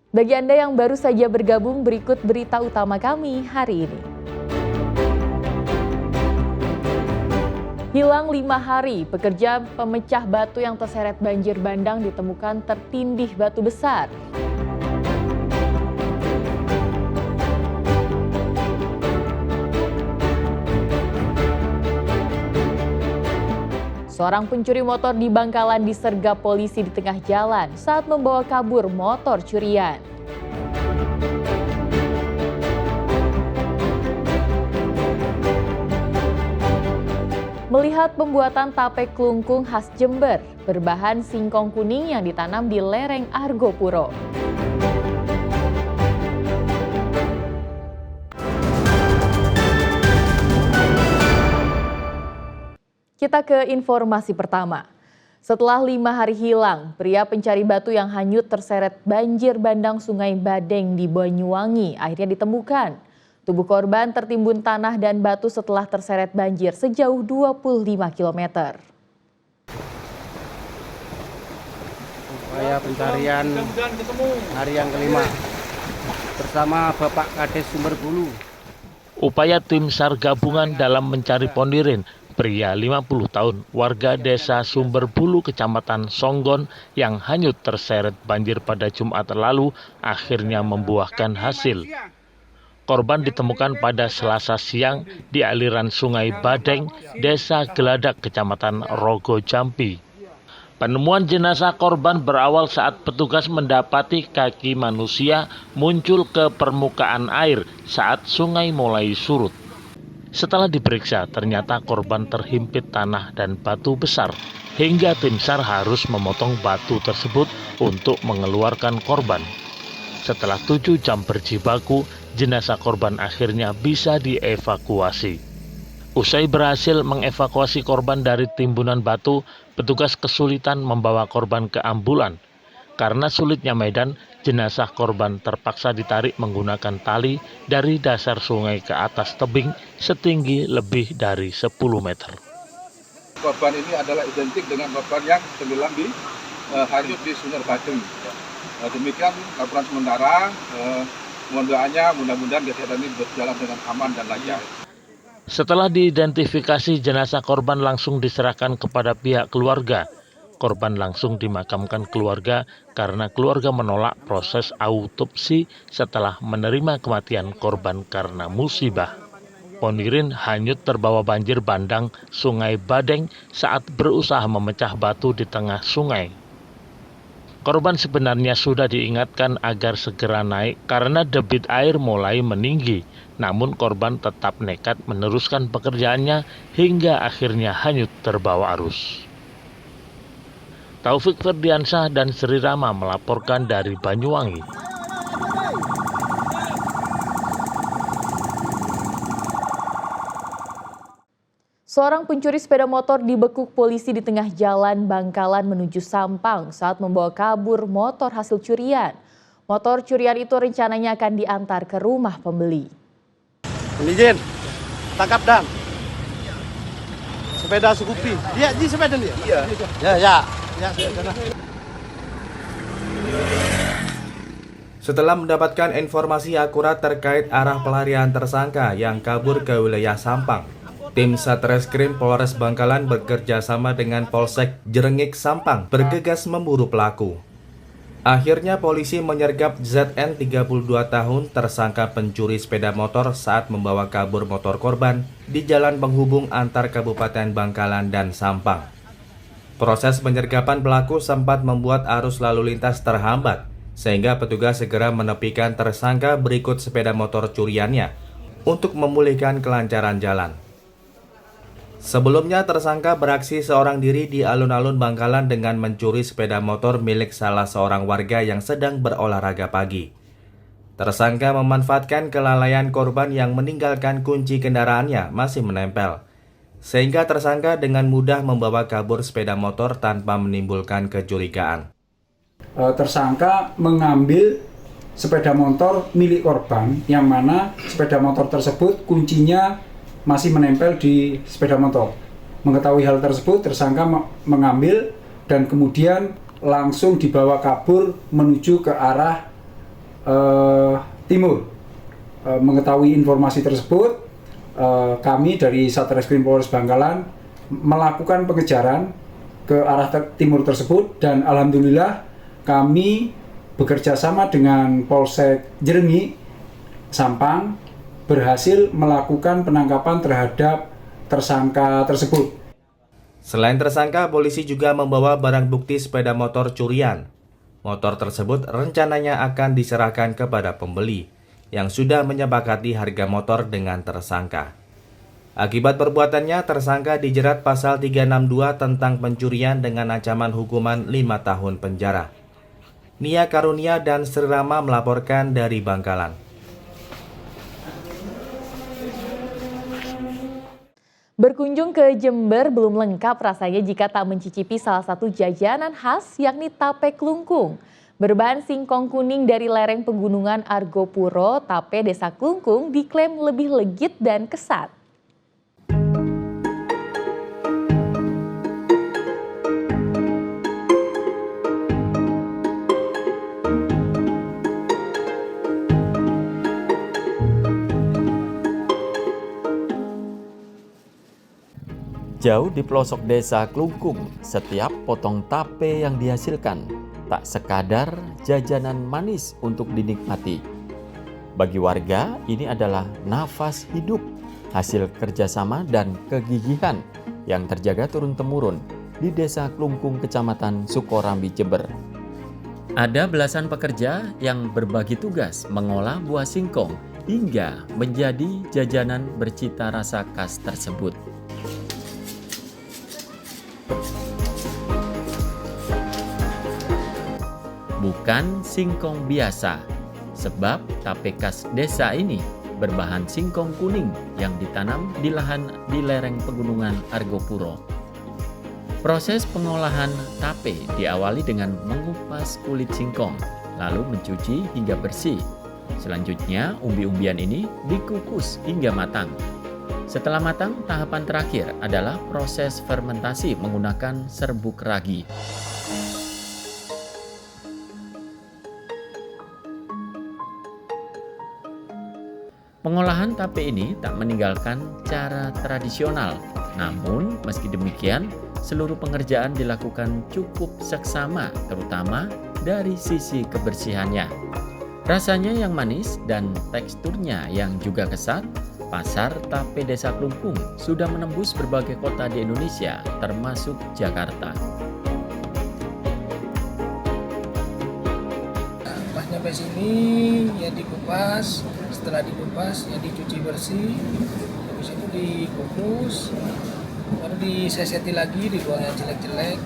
Bagi Anda yang baru saja bergabung, berikut berita utama kami hari ini. Hilang 5 hari, pekerja pemecah batu yang terseret banjir bandang ditemukan tertindih batu besar. Seorang pencuri motor di Bangkalan disergap polisi di tengah jalan saat membawa kabur motor curian. Melihat pembuatan tape kelungkung khas Jember berbahan singkong kuning yang ditanam di lereng Argopuro. Kita ke informasi pertama. Setelah 5 hari hilang, pria pencari batu yang hanyut terseret banjir bandang Sungai Badeng di Banyuwangi akhirnya ditemukan. Tubuh korban tertimbun tanah dan batu setelah terseret banjir sejauh 25 km. Upaya pencarian hari yang kelima bersama Bapak Kades Sumberbulu. Upaya tim SAR gabungan dalam mencari Pondirin, pria 50 tahun, warga desa Sumberbulu, Kecamatan Songgon yang hanyut terseret banjir pada Jumat lalu akhirnya membuahkan hasil. Korban ditemukan pada Selasa siang di aliran Sungai Badeng, Desa Geladak, Kecamatan Rogo Jampi. Penemuan jenazah korban berawal saat petugas mendapati kaki manusia muncul ke permukaan air saat sungai mulai surut. Setelah diperiksa, ternyata korban terhimpit tanah dan batu besar, hingga tim SAR harus memotong batu tersebut untuk mengeluarkan korban. Setelah 7 jam berjibaku, jenazah korban akhirnya bisa dievakuasi. Usai berhasil mengevakuasi korban dari timbunan batu, petugas kesulitan membawa korban ke ambulan. Karena sulitnya medan, jenazah korban terpaksa ditarik menggunakan tali dari dasar sungai ke atas tebing setinggi lebih dari 10 meter. Korban ini adalah identik dengan korban yang tenggelam di hanyut di Sungai Badeng. Demikian laporan sementara. Mohon doanya, mudah-mudahan kejadian ini berjalan dengan aman dan lancar. Setelah diidentifikasi, jenazah korban langsung diserahkan kepada pihak keluarga. Korban langsung dimakamkan keluarga karena keluarga menolak proses autopsi setelah menerima kematian korban karena musibah. Pondirin hanyut terbawa banjir bandang Sungai Badeng saat berusaha memecah batu di tengah sungai. Korban sebenarnya sudah diingatkan agar segera naik karena debit air mulai meninggi. Namun korban tetap nekat meneruskan pekerjaannya hingga akhirnya hanyut terbawa arus. Taufik Ferdiansyah dan Sri Rama melaporkan dari Banyuwangi. Seorang pencuri sepeda motor dibekuk polisi di tengah jalan Bangkalan menuju Sampang saat membawa kabur motor hasil curian. Motor curian itu rencananya akan diantar ke rumah pembeli. Izin, tangkap dan sepeda Scoopy. Dia di sepeda dia? Iya. Ya, sepeda. Setelah mendapatkan informasi akurat terkait arah pelarian tersangka yang kabur ke wilayah Sampang, tim Satreskrim Polres Bangkalan bekerja sama dengan Polsek Jerengik Sampang bergegas memburu pelaku. Akhirnya polisi menyergap ZN 32 tahun tersangka pencuri sepeda motor saat membawa kabur motor korban di jalan penghubung antar Kabupaten Bangkalan dan Sampang. Proses penyergapan pelaku sempat membuat arus lalu lintas terhambat, sehingga petugas segera menepikan tersangka berikut sepeda motor curiannya untuk memulihkan kelancaran jalan. Sebelumnya tersangka beraksi seorang diri di alun-alun Bangkalan dengan mencuri sepeda motor milik salah seorang warga yang sedang berolahraga pagi. Tersangka memanfaatkan kelalaian korban yang meninggalkan kunci kendaraannya masih menempel, sehingga tersangka dengan mudah membawa kabur sepeda motor tanpa menimbulkan kecurigaan. Tersangka mengambil sepeda motor milik korban yang mana sepeda motor tersebut kuncinya masih menempel di sepeda motor. Mengetahui hal tersebut, tersangka mengambil dan kemudian langsung dibawa kabur menuju ke arah Timur. Mengetahui informasi tersebut, kami dari Satreskrim Polres Bangkalan melakukan pengejaran ke arah timur tersebut, dan alhamdulillah kami bekerja sama dengan Polsek Jerengi Sampang berhasil melakukan penangkapan terhadap tersangka tersebut. Selain tersangka, polisi juga membawa barang bukti sepeda motor curian. Motor tersebut rencananya akan diserahkan kepada pembeli yang sudah menyepakati harga motor dengan tersangka. Akibat perbuatannya, tersangka dijerat pasal 362 tentang pencurian dengan ancaman hukuman 5 tahun penjara. Nia Karunia dan Sri Rama melaporkan dari Bangkalan. Berkunjung ke Jember belum lengkap rasanya jika tak mencicipi salah satu jajanan khas, yakni tape klungkung. Berbahan singkong kuning dari lereng pegunungan Argopuro, tape Desa Klungkung diklaim lebih legit dan kesat. Jauh di pelosok desa Klungkung, setiap potong tape yang dihasilkan tak sekadar jajanan manis untuk dinikmati. Bagi warga, ini adalah nafas hidup, hasil kerjasama dan kegigihan yang terjaga turun-temurun di Desa Klungkung, Kecamatan Sukorambi, Jember. Ada belasan pekerja yang berbagi tugas mengolah buah singkong hingga menjadi jajanan bercita rasa khas tersebut. Bukan singkong biasa, sebab tape khas desa ini berbahan singkong kuning yang ditanam di lahan di lereng pegunungan Argopuro. Proses pengolahan tape diawali dengan mengupas kulit singkong, lalu mencuci hingga bersih. Selanjutnya, umbi-umbian ini dikukus hingga matang. Setelah matang, tahapan terakhir adalah proses fermentasi menggunakan serbuk ragi. Pengolahan tape ini tak meninggalkan cara tradisional. Namun, meski demikian, seluruh pengerjaan dilakukan cukup seksama, terutama dari sisi kebersihannya. Rasanya yang manis dan teksturnya yang juga kesat, pasar tape Desa Klungkung sudah menembus berbagai kota di Indonesia, termasuk Jakarta. Pas nyampe sini ya dikupas, setelah dikupas ya dicuci bersih, habis itu dikukus, baru diseseti lagi, dibuang yang jelek-jelek,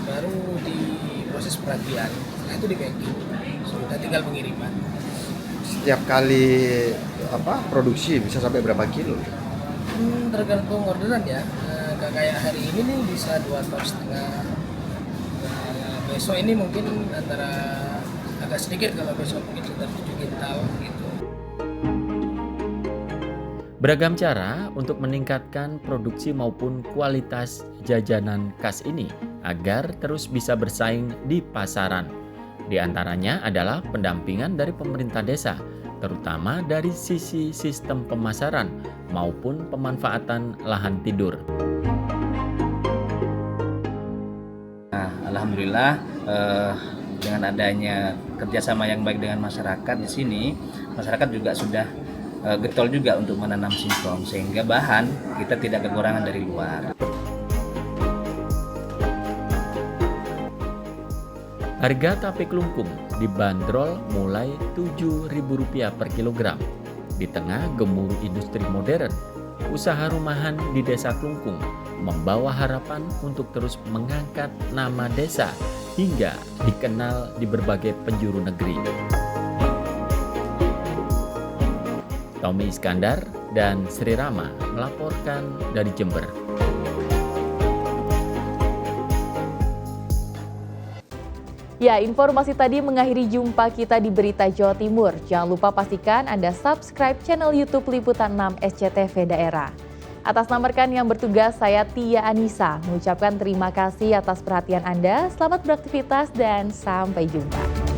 baru diproses peragian, setelah itu di packing, sudah tinggal pengiriman. Setiap kali produksi bisa sampai berapa kilo? Tergantung orderan ya. Nggak kayak hari ini nih bisa 2,5 ton. Besok ini mungkin antara agak sedikit, kalau besok mungkin sekitar 7 kintal gitu. Beragam cara untuk meningkatkan produksi maupun kualitas jajanan khas ini agar terus bisa bersaing di pasaran. Di antaranya adalah pendampingan dari pemerintah desa, terutama dari sisi sistem pemasaran maupun pemanfaatan lahan tidur. Nah, alhamdulillah dengan adanya kerjasama yang baik dengan masyarakat di sini, masyarakat juga sudah getol juga untuk menanam singkong, sehingga bahan kita tidak kekurangan dari luar. Harga tape klungkung dibanderol mulai Rp7.000 per kilogram. Di tengah gemuruh industri modern, usaha rumahan di Desa Klungkung membawa harapan untuk terus mengangkat nama desa hingga dikenal di berbagai penjuru negeri. Tommy Iskandar dan Sri Rama melaporkan dari Jember. Ya, informasi tadi mengakhiri jumpa kita di Berita Jawa Timur. Jangan lupa pastikan Anda subscribe channel YouTube Liputan 6 SCTV Daerah. Atas nama rekan yang bertugas, saya Tia Anissa mengucapkan terima kasih atas perhatian Anda. Selamat beraktivitas dan sampai jumpa.